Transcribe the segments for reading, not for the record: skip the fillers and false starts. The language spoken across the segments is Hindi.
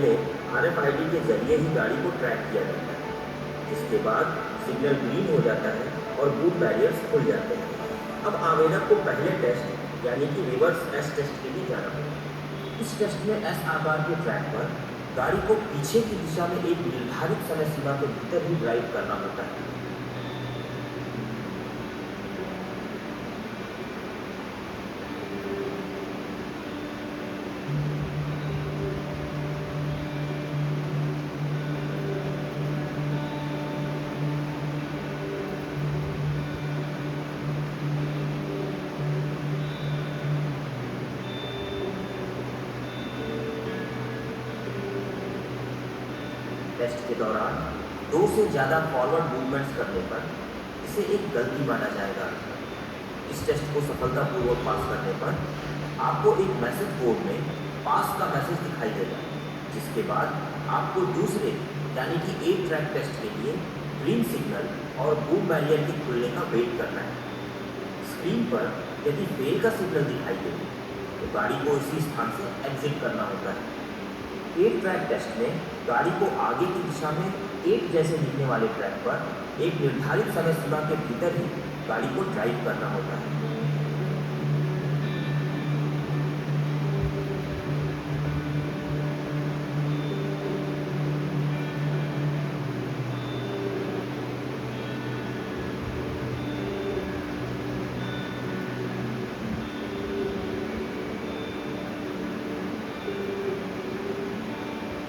RFID के जरिए ही गाड़ी को ट्रैक किया जाता है, जिसके बाद सिग्नल ग्रीन हो जाता है और बूट बैरियर्स खुल जाते हैं। अब आवेदक को पहले टेस्ट यानी कि रिवर्स एस टेस्ट के लिए जाना होगा। इस टेस्ट में एस आकार के ट्रैक पर गाड़ी को पीछे की दिशा में एक निर्धारित समय सीमा के भीतर ही ड्राइव करना होता है। टेस्ट के दौरान 2 से ज़्यादा फॉरवर्ड मूवमेंट्स करने पर इसे एक गलती माना जाएगा। इस टेस्ट को सफलतापूर्वक पास करने पर आपको एक मैसेज बोर्ड में पास का मैसेज दिखाई देगा, जिसके बाद आपको दूसरे यानी कि ए ट्रैक टेस्ट के लिए ग्रीन सिग्नल और बूम बैरियर के खुलने का वेट करना है। स्क्रीन पर यदि फेल का सिग्नल दिखाई दे तो गाड़ी को इसी स्थान से एग्जिट करना होता है। एक ट्रैक टेस्ट में गाड़ी को आगे की दिशा में एक जैसे दिखने वाले ट्रैक पर एक निर्धारित समय सीमा के भीतर ही गाड़ी को ड्राइव करना होता है।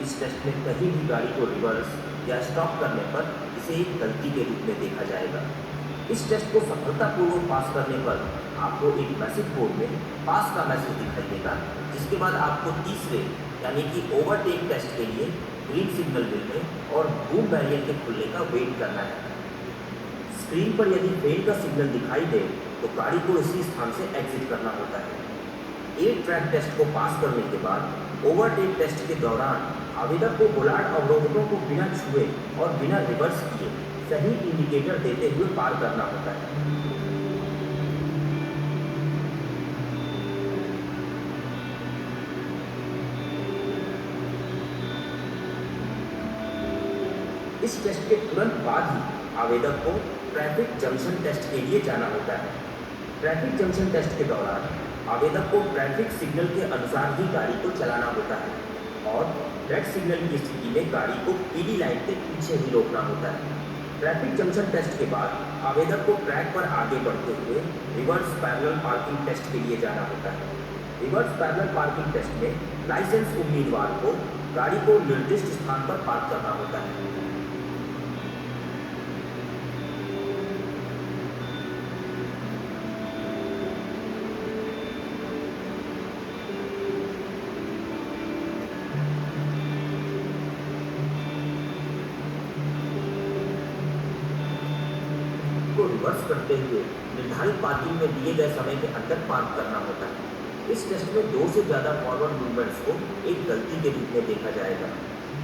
इस टेस्ट में कहीं भी गाड़ी को रिवर्स या स्टॉप करने पर इसे एक गलती के रूप में देखा जाएगा। इस टेस्ट को सफलतापूर्वक पास करने पर आपको एक मैसेज बोर्ड में पास का मैसेज दिखाई देगा, जिसके बाद आपको तीसरे यानी कि ओवरटेक टेस्ट के लिए ग्रीन सिग्नल मिलने और बूम बैरियर के खुलने का वेट करना है। स्क्रीन पर यदि फेल का सिग्नल दिखाई दे तो गाड़ी को इसी स्थान से एग्जिट करना होता है। एक ट्रैक टेस्ट को पास करने के बाद ओवरटेक टेस्ट के दौरान आवेदक को बुलाट अवरोधकों को बिना छुए और बिना रिवर्स किए सही इंडिकेटर देते हुए पार करना होता है। इस टेस्ट के तुरंत बाद ही आवेदक को ट्रैफिक जंक्शन टेस्ट के लिए जाना होता है। ट्रैफिक जंक्शन टेस्ट के दौरान आवेदक को ट्रैफिक सिग्नल के अनुसार ही गाड़ी को चलाना होता है और रेड सिग्नल की स्थिति में गाड़ी को पीली लाइन के पीछे ही रोकना होता है। ट्रैफिक जंक्शन टेस्ट के बाद आवेदक को ट्रैक पर आगे बढ़ते हुए रिवर्स पैरेलल पार्किंग टेस्ट के लिए जाना होता है। रिवर्स पैरेलल पार्किंग टेस्ट में लाइसेंस उम्मीदवार को गाड़ी को निर्दिष्ट स्थान पर पार्क करना होता है। को रिवर्स करते हुए निर्धारित पार्किंग में दिए गए समय के अंदर पार्क करना होता है। इस टेस्ट में 2 से ज़्यादा फॉरवर्ड मूवमेंट्स को एक गलती के रूप में देखा जाएगा।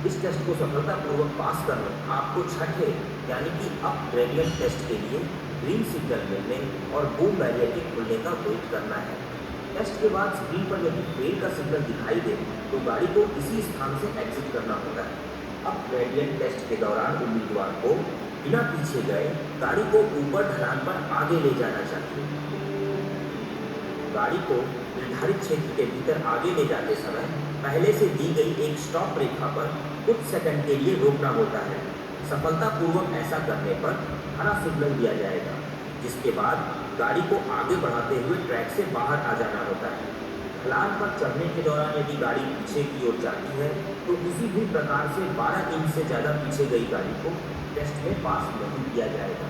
इस टेस्ट को सफलतापूर्वक पास करने आपको छठे यानी कि अप ग्रेडियंट टेस्ट के लिए ग्रीन सिग्नल मिलने और बूम बैरियर के खुलने का वेट करना है। टेस्ट के बाद स्क्रीन पर यदि फेल का सिग्नल दिखाई दे तो गाड़ी को इसी स्थान से एग्जिट करना होता है। अप ग्रेडियंट टेस्ट के दौरान उम्मीदवार को बिना पीछे गए गाड़ी को ऊपर ढलान पर आगे ले जाना चाहिए। गाड़ी को निर्धारित क्षेत्र के भीतर आगे ले जाते समय पहले से दी गई एक स्टॉप रेखा पर कुछ सेकंड के लिए रोकना होता है। सफलतापूर्वक ऐसा करने पर हरा सिग्नल दिया जाएगा, जिसके बाद गाड़ी को आगे बढ़ाते हुए ट्रैक से बाहर आ जाना होता है। ढलान पर चढ़ने के दौरान यदि गाड़ी पीछे की ओर जाती है तो किसी भी प्रकार से 12 इंच से ज़्यादा पीछे गई गाड़ी को टेस्ट में पास नहीं किया जाएगा।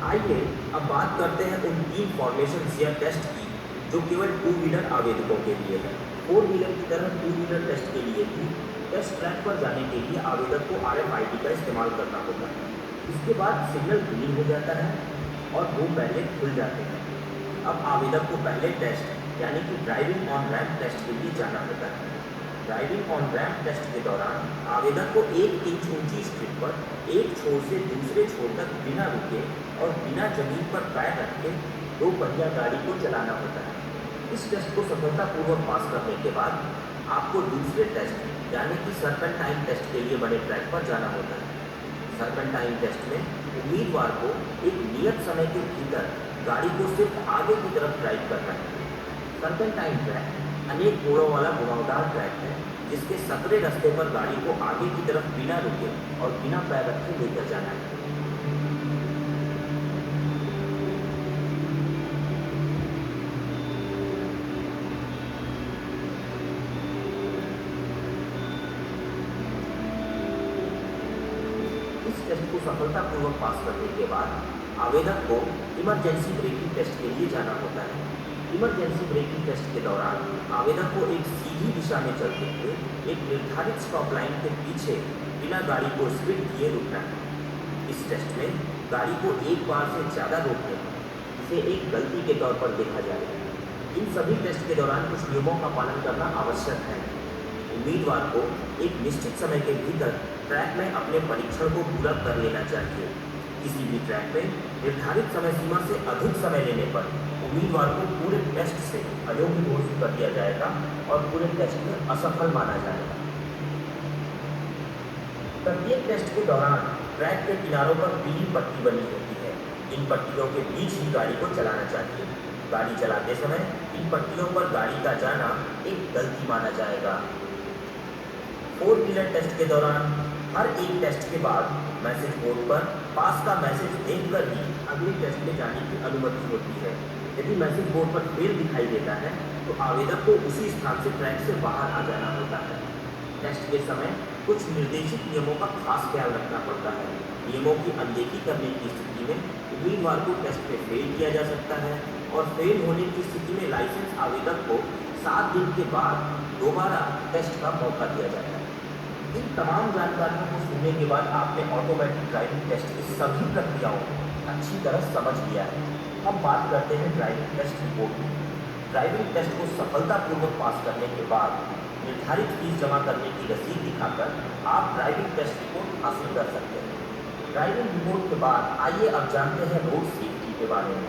आइए अब बात करते हैं उन 3 फॉर्मेशन शेयर टेस्ट की जो केवल 2 व्हीलर आवेदकों के लिए है। 4 व्हीलर की तरह 2 व्हीलर टेस्ट के लिए भी टेस्ट ट्रैक पर जाने के लिए आवेदक को RFID का इस्तेमाल करना होता है। इसके बाद सिग्नल ग्रीन हो जाता है और बूम बैरियर खुल जाते हैं। अब आवेदक को पहले टेस्ट यानी कि ड्राइविंग ऑन रैंप टेस्ट के लिए जाना होता है। ड्राइविंग ऑन रैंप टेस्ट के दौरान आवेदक को 1 इंच ऊंची स्ट्रिप पर एक छोर से दूसरे छोर तक बिना रुके और बिना जमीन पर पैर रख के 2 पहिया गाड़ी को चलाना होता है। इस टेस्ट को सफलतापूर्वक पास करने के बाद आपको दूसरे टेस्ट यानी कि सर्पेंटाइन टेस्ट के लिए बने ट्रैक पर जाना होता है। सर्पेंटाइन टेस्ट में उम्मीदवार को एक नियत समय के भीतर गाड़ी को सिर्फ आगे की तरफ ड्राइव करना है। सर्पेंटाइन ट्रैक अनेक मोड़ों वाला घुमावदार ट्रैक है, जिसके सकरे रास्ते पर गाड़ी को आगे की तरफ बिना रुके और बिना पैर रखे लेकर जाना है। इस टेस्ट को सफलतापूर्वक पास करने के बाद आवेदक को इमरजेंसी ब्रेकिंग टेस्ट के लिए जाना होता है। इमरजेंसी ब्रेकिंग टेस्ट के दौरान आवेदक को एक सीधी दिशा में चलते हुए एक निर्धारित स्टॉप लाइन के पीछे बिना गाड़ी को स्पीड किए रुकना है। इस टेस्ट में गाड़ी को एक बार से ज़्यादा रोकने पर इसे एक गलती के तौर पर देखा जाएगा। इन सभी टेस्ट के दौरान कुछ नियमों का पालन करना आवश्यक है। उम्मीदवार को एक निश्चित समय के भीतर ट्रैक में अपने परीक्षण को पूरा कर लेना चाहिए। किसी भी ट्रैक में निर्धारित समय सीमा से अधिक समय लेने पर उम्मीदवार को पूरे टेस्ट से अयोग्य घोषित कर दिया जाएगा और पूरे टेस्ट में असफल माना जाएगा। प्रत्येक टेस्ट के दौरान ट्रैक के किनारों पर पीली पट्टी बनी होती है। इन पट्टियों के बीच ही गाड़ी को चलाना चाहिए। गाड़ी चलाते समय इन पट्टियों पर गाड़ी का जाना एक गलती माना जाएगा। 4 व्हीलर टेस्ट के दौरान हर एक टेस्ट के बाद मैसेज बोर्ड पर पास का मैसेज देखकर ही अगले टेस्ट में जाने की अनुमति होती है। यदि मैसेज बोर्ड पर फेल दिखाई देता है तो आवेदक को उसी स्थान से ट्रैक से बाहर आ जाना होता है। टेस्ट के समय कुछ निर्देशित नियमों का खास ख्याल रखना पड़ता है। नियमों की अनदेखी करने की स्थिति में उम्मीदवार को टेस्ट में फेल किया जा सकता है और फेल होने की स्थिति में लाइसेंस आवेदक को 7 दिन के बाद दोबारा टेस्ट का मौका दिया जाता है। इन तमाम जानकारियों को सुनने के बाद आपने ऑटोमेटिक ड्राइविंग टेस्ट की सभी प्रक्रियाओं को अच्छी तरह समझ लिया है। अब बात करते हैं ड्राइविंग टेस्ट रिपोर्ट की। ड्राइविंग टेस्ट को सफलतापूर्वक पास करने के बाद निर्धारित फीस जमा करने की रसीद दिखाकर आप ड्राइविंग टेस्ट रिपोर्ट हासिल कर सकते हैं। ड्राइविंग रिपोर्ट के बाद आइए अब जानते हैं रोड सेफ्टी के बारे में।